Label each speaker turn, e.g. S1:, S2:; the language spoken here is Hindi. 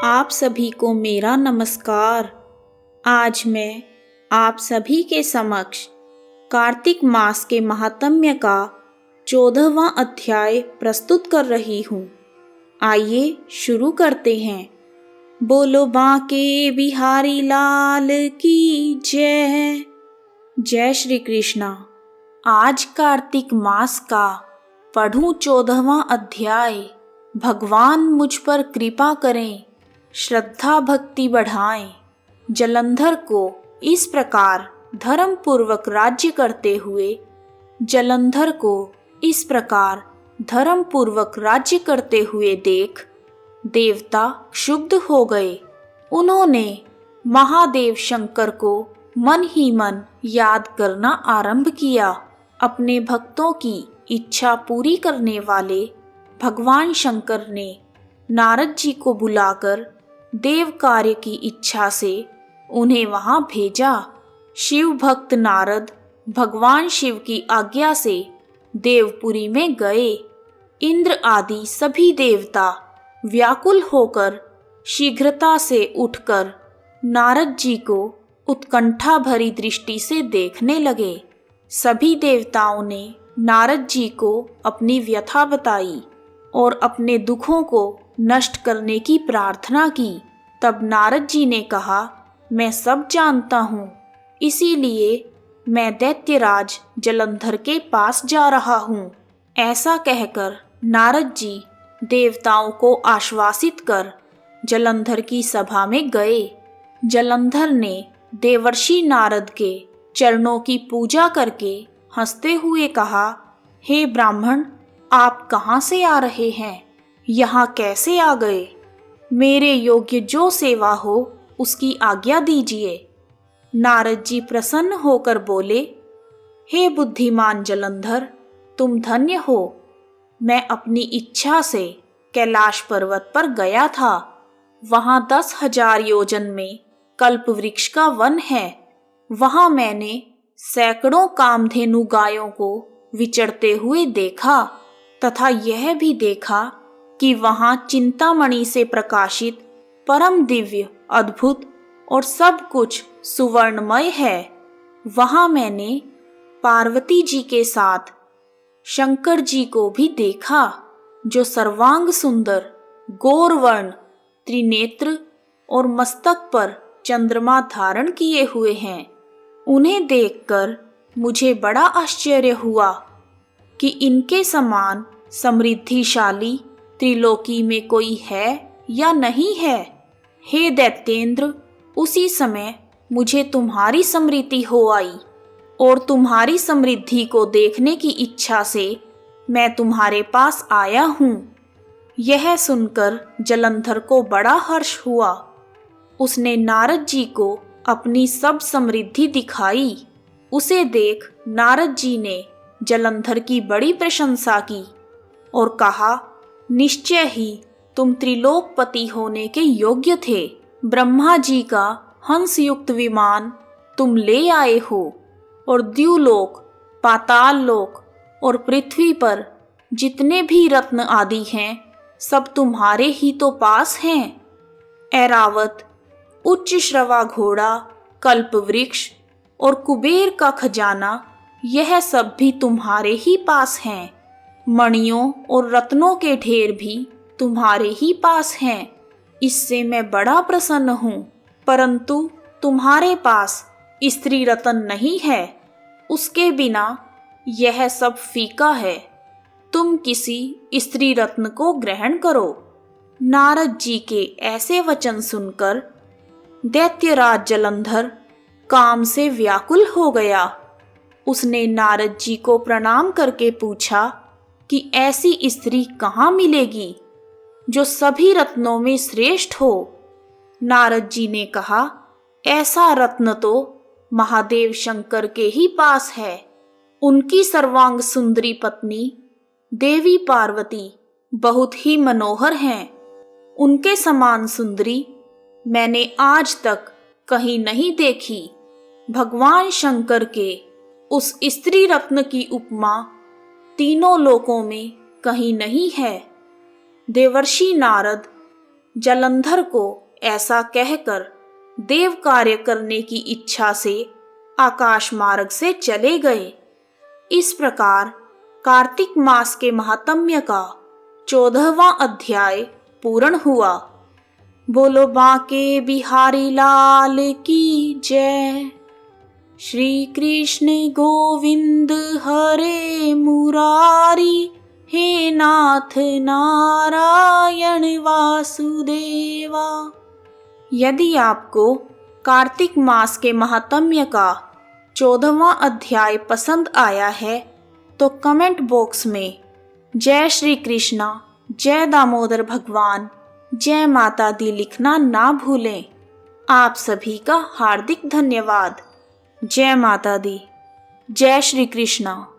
S1: आप सभी को मेरा नमस्कार। आज मैं आप सभी के समक्ष कार्तिक मास के महात्म्य का 14वां अध्याय प्रस्तुत कर रही हूँ। आइए शुरू करते हैं। बोलो बांके बिहारी लाल की जय। जय श्री कृष्णा। आज कार्तिक मास का पढ़ूं 14वां अध्याय। भगवान मुझ पर कृपा करें, श्रद्धा भक्ति बढ़ाएं। जलंधर को इस प्रकार धर्म पूर्वक राज्य करते हुए देख देवता क्षुब्ध हो गए। उन्होंने महादेव शंकर को मन ही मन याद करना आरंभ किया। अपने भक्तों की इच्छा पूरी करने वाले भगवान शंकर ने नारद जी को बुलाकर देव कार्य की इच्छा से उन्हें वहां भेजा। शिव भक्त नारद भगवान शिव की आज्ञा से देवपुरी में गए। इंद्र आदि सभी देवता व्याकुल होकर शीघ्रता से उठकर नारद जी को उत्कंठा भरी दृष्टि से देखने लगे। सभी देवताओं ने नारद जी को अपनी व्यथा बताई और अपने दुखों को नष्ट करने की प्रार्थना की। तब नारद जी ने कहा, मैं सब जानता हूँ, इसीलिए मैं दैत्यराज जलंधर के पास जा रहा हूँ। ऐसा कहकर नारद जी देवताओं को आश्वासित कर जलंधर की सभा में गए। जलंधर ने देवर्षि नारद के चरणों की पूजा करके हंसते हुए कहा, हे ब्राह्मण, आप कहाँ से आ रहे हैं? यहाँ कैसे आ गए? मेरे योग्य जो सेवा हो उसकी आज्ञा दीजिए। नारद जी प्रसन्न होकर बोले, हे बुद्धिमान जलंधर, तुम धन्य हो। मैं अपनी इच्छा से कैलाश पर्वत पर गया था। वहां 10,000 योजन में कल्प वृक्ष का वन है। वहां मैंने सैकड़ों कामधेनु गायों को विचरते हुए देखा तथा यह भी देखा कि वहां चिंतामणि से प्रकाशित परम दिव्य, अद्भुत और सब कुछ सुवर्णमय है। वहां मैंने पार्वती जी के साथ शंकर जी को भी देखा, जो सर्वांग सुंदर, गौरवर्ण, त्रिनेत्र और मस्तक पर चंद्रमा धारण किए हुए हैं। उन्हें देखकर मुझे बड़ा आश्चर्य हुआ कि इनके समान समृद्धिशाली त्रिलोकी में कोई है या नहीं है। हे दैत्येंद्र, उसी समय मुझे तुम्हारी स्मृति हो आई और तुम्हारी समृद्धि को देखने की इच्छा से मैं तुम्हारे पास आया हूँ। यह सुनकर जलंधर को बड़ा हर्ष हुआ। उसने नारद जी को अपनी सब समृद्धि दिखाई। उसे देख नारद जी ने जलंधर की बड़ी प्रशंसा की और कहा, निश्चय ही तुम त्रिलोकपति होने के योग्य थे। ब्रह्मा जी का हंस युक्त विमान तुम ले आए हो और द्युलोक, पाताल लोक और पृथ्वी पर जितने भी रत्न आदि हैं, सब तुम्हारे ही तो पास हैं। ऐरावत, उच्च श्रवा घोड़ा, कल्प वृक्ष और कुबेर का खजाना, यह सब भी तुम्हारे ही पास हैं। मणियों और रत्नों के ढेर भी तुम्हारे ही पास हैं। इससे मैं बड़ा प्रसन्न हूँ। परंतु तुम्हारे पास स्त्री रत्न नहीं है। उसके बिना यह सब फीका है। तुम किसी स्त्री रत्न को ग्रहण करो। नारद जी के ऐसे वचन सुनकर दैत्यराज जलंधर काम से व्याकुल हो गया। उसने नारद जी को प्रणाम करके पूछा कि ऐसी स्त्री कहाँ मिलेगी जो सभी रत्नों में श्रेष्ठ हो। नारद जी ने कहा, ऐसा रत्न तो महादेव शंकर के ही पास है। उनकी सर्वांग सुंदरी पत्नी देवी पार्वती बहुत ही मनोहर हैं। उनके समान सुंदरी मैंने आज तक कहीं नहीं देखी। भगवान शंकर के उस स्त्री रत्न की उपमा तीनों लोकों में कहीं नहीं है। देवर्षि नारद जलंधर को ऐसा कहकर देव कार्य करने की इच्छा से आकाश मार्ग से चले गए। इस प्रकार कार्तिक मास के महात्म्य का 14वां अध्याय पूर्ण हुआ। बोलो बांके बिहारी लाल की जय। श्री कृष्ण गोविंद हरे मुरारी, हे नाथ नारायण वासुदेवा। यदि आपको कार्तिक मास के महात्म्य का 14वां अध्याय पसंद आया है तो कमेंट बॉक्स में जय श्री कृष्णा, जय दामोदर भगवान, जय माता दी लिखना ना भूलें। आप सभी का हार्दिक धन्यवाद। जय माता दी, जय श्री कृष्णा।